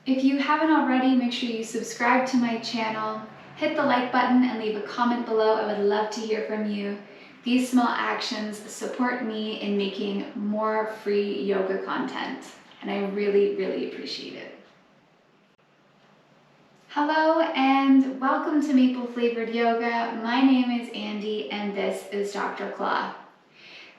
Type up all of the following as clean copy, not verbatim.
If you haven't already, make sure you subscribe to my channel, hit the like button and leave a comment below. I would love to hear from you. These small actions support me in making more free yoga content, and I really, really appreciate it. Hello and welcome to Maple Flavored Yoga. My name is Andy and this is Dr. Claw.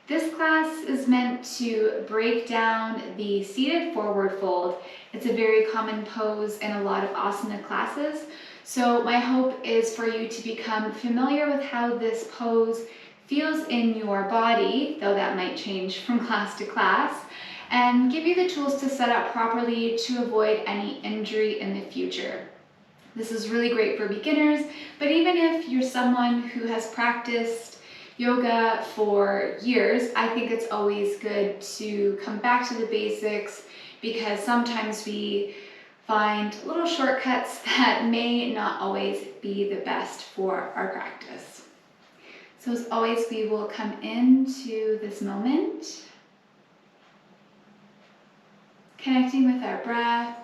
This class is meant to break down the seated forward fold. It's a very common pose in a lot of asana classes. So my hope is for you to become familiar with how this pose feels in your body, though that might change from class to class, and give you the tools to set up properly to avoid any injury in the future. This is really great for beginners, but even if you're someone who has practiced yoga for years, I think it's always good to come back to the basics because sometimes we find little shortcuts that may not always be the best for our practice. So as always, we will come into this moment, connecting with our breath.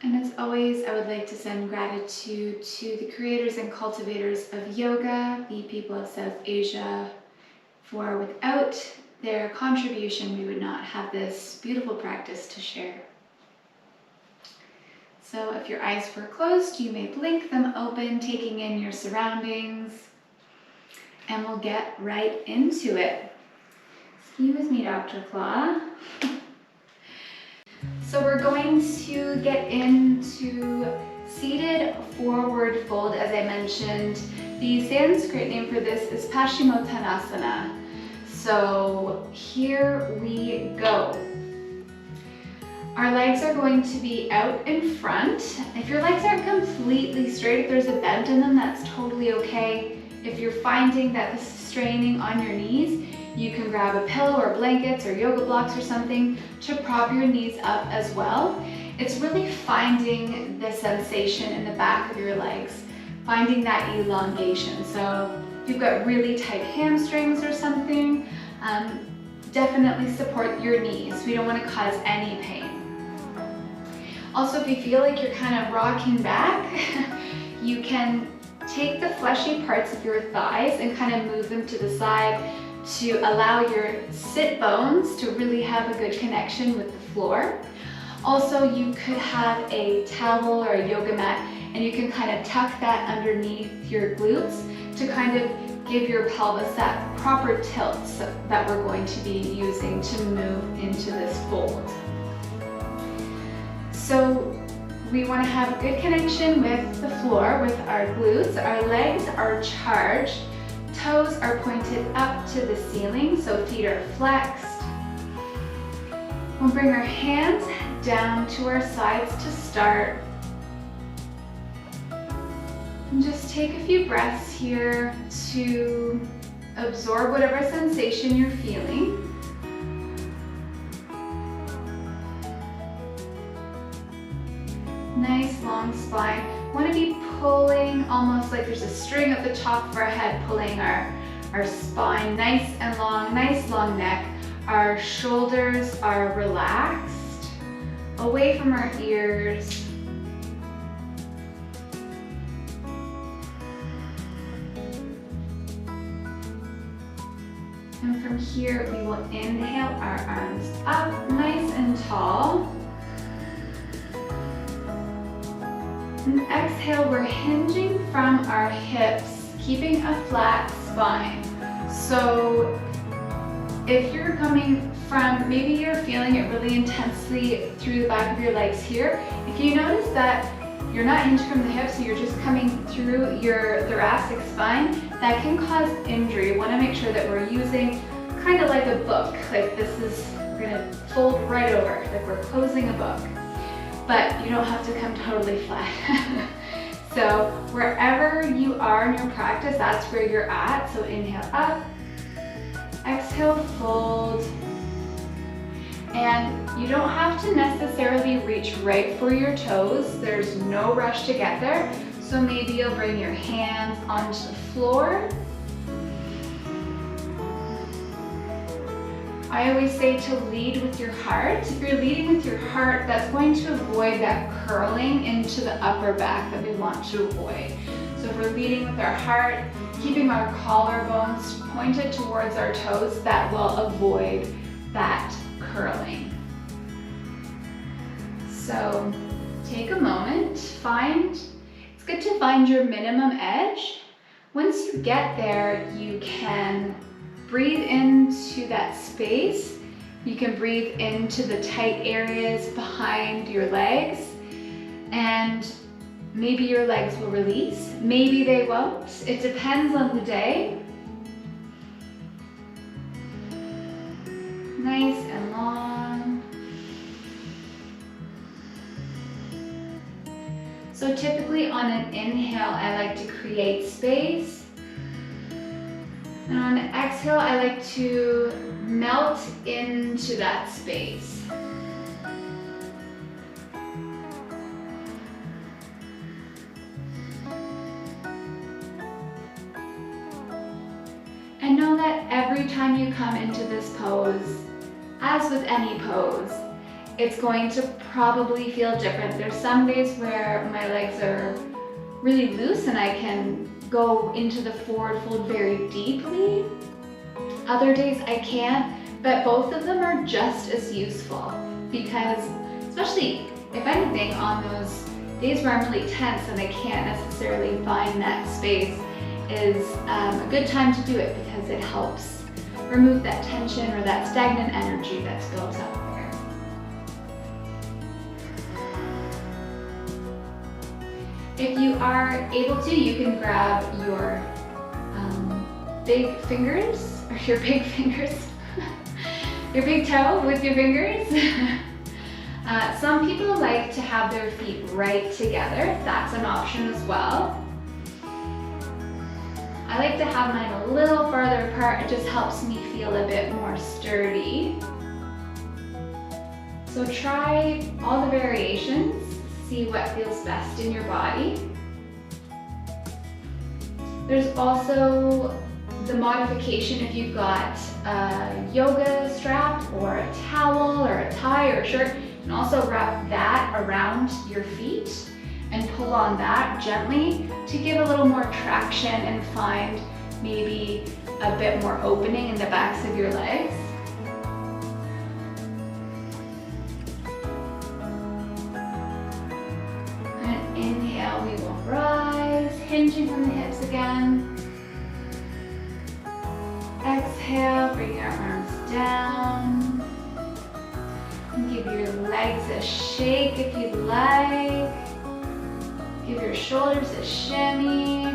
And as always, I would like to send gratitude to the creators and cultivators of yoga, the people of South Asia, for without their contribution, we would not have this beautiful practice to share. So if your eyes were closed, you may blink them open, taking in your surroundings, and we'll get right into it. Excuse me, Dr. Claw. So we're going to get into seated forward fold, as I mentioned. The Sanskrit name for this is Paschimottanasana. So here we go. Our legs are going to be out in front. If your legs aren't completely straight, if there's a bend in them, that's totally okay. If you're finding that this is straining on your knees, you can grab a pillow or blankets or yoga blocks or something to prop your knees up as well. It's really finding the sensation in the back of your legs, finding that elongation. So if you've got really tight hamstrings or something, definitely support your knees. We don't want to cause any pain. Also, if you feel like you're kind of rocking back, you can take the fleshy parts of your thighs and kind of move them to the side to allow your sit bones to really have a good connection with the floor. Also, you could have a towel or a yoga mat and you can kind of tuck that underneath your glutes to kind of give your pelvis that proper tilt that we're going to be using to move into this fold. So we want to have a good connection with the floor, with our glutes. Our legs are charged. Toes are pointed up to the ceiling, so feet are flexed. We'll bring our hands down to our sides to start. And just take a few breaths here to absorb whatever sensation you're feeling. Nice long spine. Want to be pulling almost like there's a string at the top of our head pulling our spine nice and long, nice long neck. Our shoulders are relaxed, away from our ears. And from here we will inhale our arms up nice and tall. And exhale, we're hinging from our hips, keeping a flat spine. So if you're coming from, maybe you're feeling it really intensely through the back of your legs here. If you notice that you're not hinged from the hips, you're just coming through your thoracic spine, that can cause injury. You want to make sure that we're using kind of like a book. Like this is, we're going to fold right over, like we're closing a book. But you don't have to come totally flat. So wherever you are in your practice, that's where you're at. So inhale up, exhale, fold. And you don't have to necessarily reach right for your toes. There's no rush to get there. So maybe you'll bring your hands onto the floor. I always say to lead with your heart. If you're leading with your heart, that's going to avoid that curling into the upper back that we want to avoid. So if we're leading with our heart, keeping our collarbones pointed towards our toes, that will avoid that curling. So take a moment, it's good to find your minimum edge. Once you get there, you can breathe into that space. You can breathe into the tight areas behind your legs, and maybe your legs will release, maybe they won't. It depends on the day. Nice and long. So typically on an inhale, I like to create space. And on an exhale, I like to melt into that space. And know that every time you come into this pose, as with any pose, it's going to probably feel different. There's some days where my legs are really loose and I can go into the forward fold very deeply. Other days I can't, but both of them are just as useful, because especially if anything on those days where I'm really tense and I can't necessarily find that space, is a good time to do it, because it helps remove that tension or that stagnant energy that's built up there. If you are able to, you can grab your big fingers, or your big fingers, your big toe with your fingers. Some people like to have their feet right together. That's an option as well. I like to have mine a little farther apart. It just helps me feel a bit more sturdy. So try all the variations. See what feels best in your body. There's also the modification if you've got a yoga strap or a towel or a tie or a shirt. You can also wrap that around your feet and pull on that gently to give a little more traction and find maybe a bit more opening in the backs of your legs. And inhale, we will rise, hinging from the hips again. Exhale, bring your arms down. And give your legs a shake if you'd like. Give your shoulders a shimmy.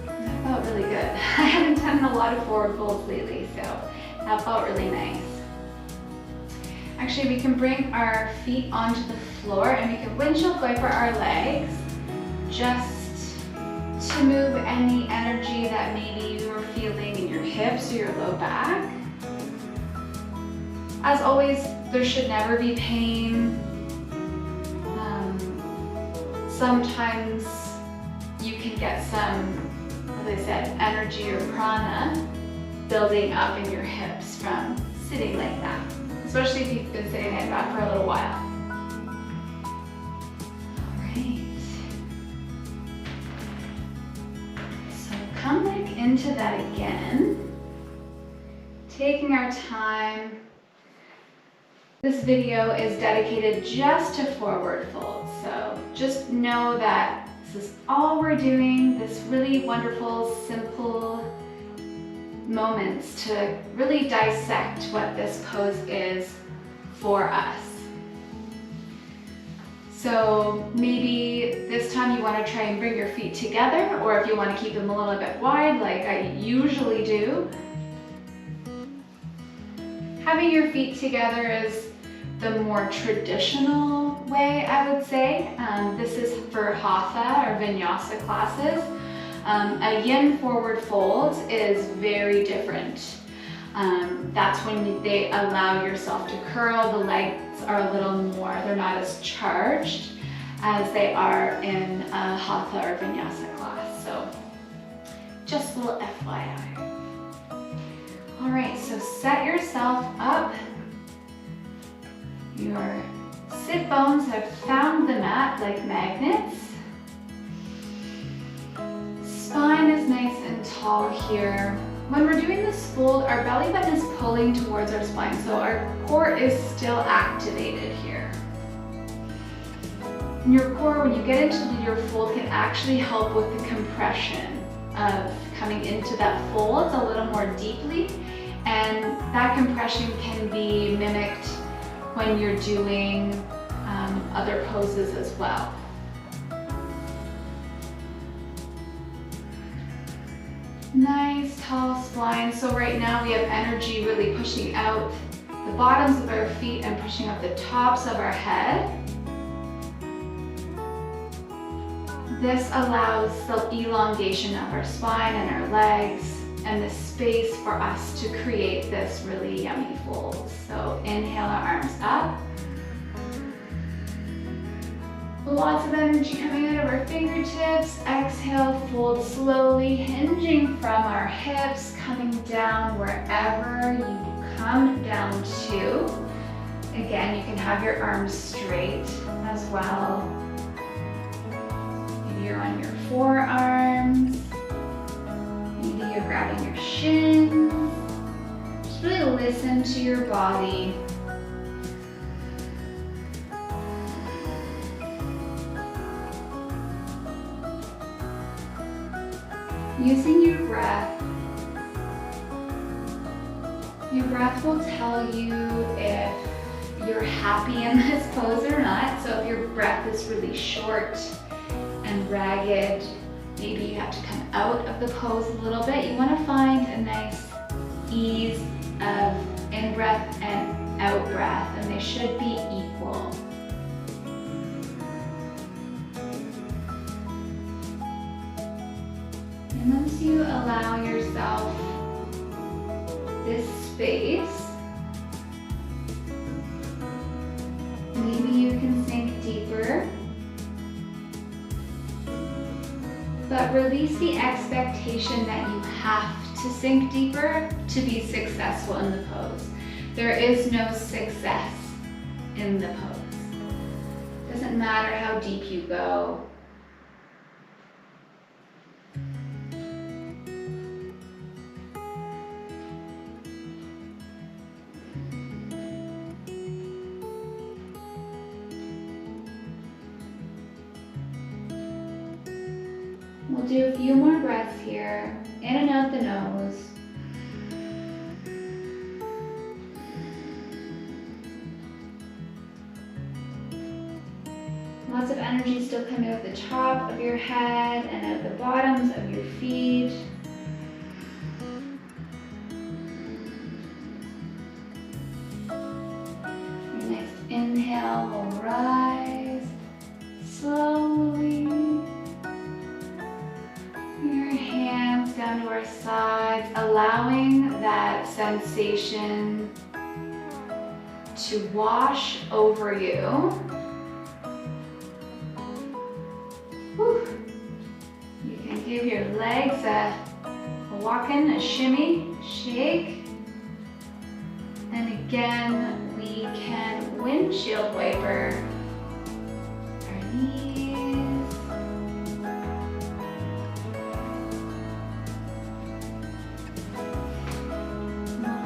That felt really good. I haven't done a lot of forward folds lately, so that felt really nice. Actually, we can bring our feet onto the floor and we can windshield wiper our legs just to move any energy that maybe you're feeling in your hips or your low back. As always, there should never be pain. Sometimes you can get some, as I said, energy or prana building up in your hips from sitting like that, especially if you've been sitting like that for a little while. All right. So come back into that again, taking our time. This video is dedicated just to forward folds, so just know that this is all we're doing, this really wonderful, simple moments to really dissect what this pose is for us. So maybe this time you want to try and bring your feet together, or if you want to keep them a little bit wide like I usually do. Having your feet together is the more traditional way, I would say. This is for Hatha or Vinyasa classes. A yin forward fold is very different. That's when they allow yourself to curl. The legs are a little more, they're not as charged as they are in a Hatha or Vinyasa class. So just a little FYI. All right, so set yourself up. Your sit bones have found the mat like magnets. Spine is nice and tall here. When we're doing this fold, our belly button is pulling towards our spine, so our core is still activated here. And your core, when you get into your fold, can actually help with the compression of coming into that fold a little more deeply, and that compression can be mimicked when you're doing other poses as well. Nice tall spine. So right now we have energy really pushing out the bottoms of our feet and pushing up the tops of our head. This allows the elongation of our spine and our legs and the space for us to create this really yummy fold. So inhale our arms up. Lots of energy coming out of our fingertips. Exhale, fold slowly, hinging from our hips, coming down wherever you come down to. Again, you can have your arms straight as well. Maybe you're on your forearms. Maybe you're grabbing your shins. Just really listen to your body. Using your breath will tell you if you're happy in this pose or not. So if your breath is really short and ragged, maybe you have to come out of the pose a little bit. You want to find a nice ease of in-breath and out-breath, and they should be equal. And once you allow yourself this space, maybe you can sink deeper, but release the expectation that you have to sink deeper to be successful in the pose. There is no success in the pose. Doesn't matter how deep you go. We'll do a few more breaths here, in and out the nose. Lots of energy still coming out the top of your head and out the bottoms of your feet. Your next inhale will rise slowly. Your hands down to our sides, allowing that sensation to wash over you. Whew. You can give your legs a walk-in, a shimmy, shake. And again, we can windshield wiper our knees.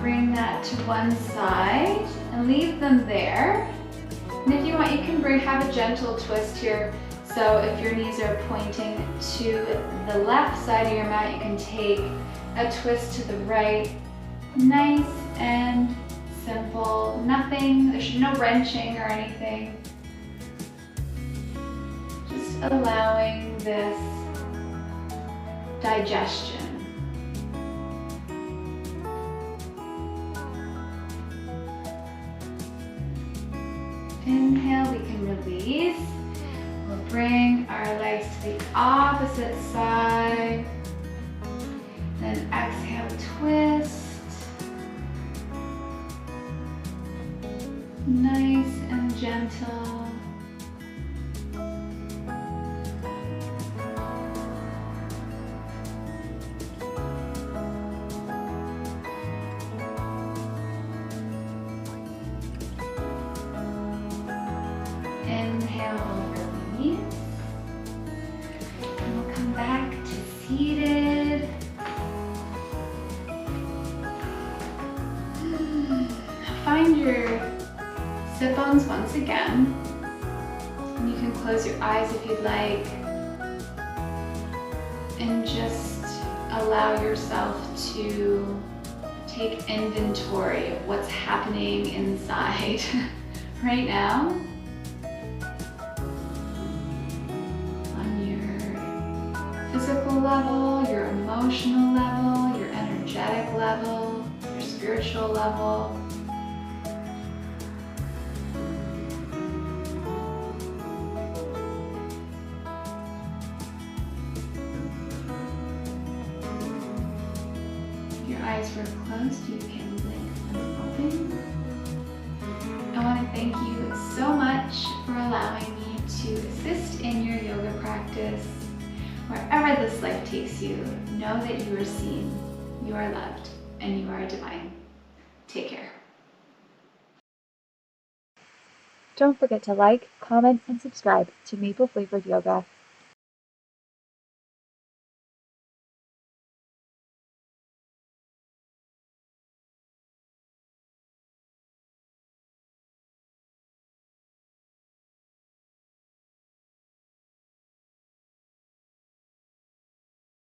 Bring that to one side and leave them there. And if you want, you can have a gentle twist here. So if your knees are pointing to the left side of your mat, you can take a twist to the right. Nice and simple. Nothing, there's no wrenching or anything. Just allowing this digestion. Inhale, we can release. We'll bring our legs to the opposite side. Then exhale, twist. Nice and gentle. or release. And we'll come back to seated. Find your sit bones once again. And you can close your eyes if you'd like. And just allow yourself to take inventory of what's happening inside right now. On your physical level, your emotional level, your energetic level, your spiritual level. Eyes were closed, you can blink them open. I want to thank you so much for allowing me to assist in your yoga practice. Wherever this life takes you, know that you are seen, you are loved, and you are divine. Take care. Don't forget to like, comment, and subscribe to Maple Flavored Yoga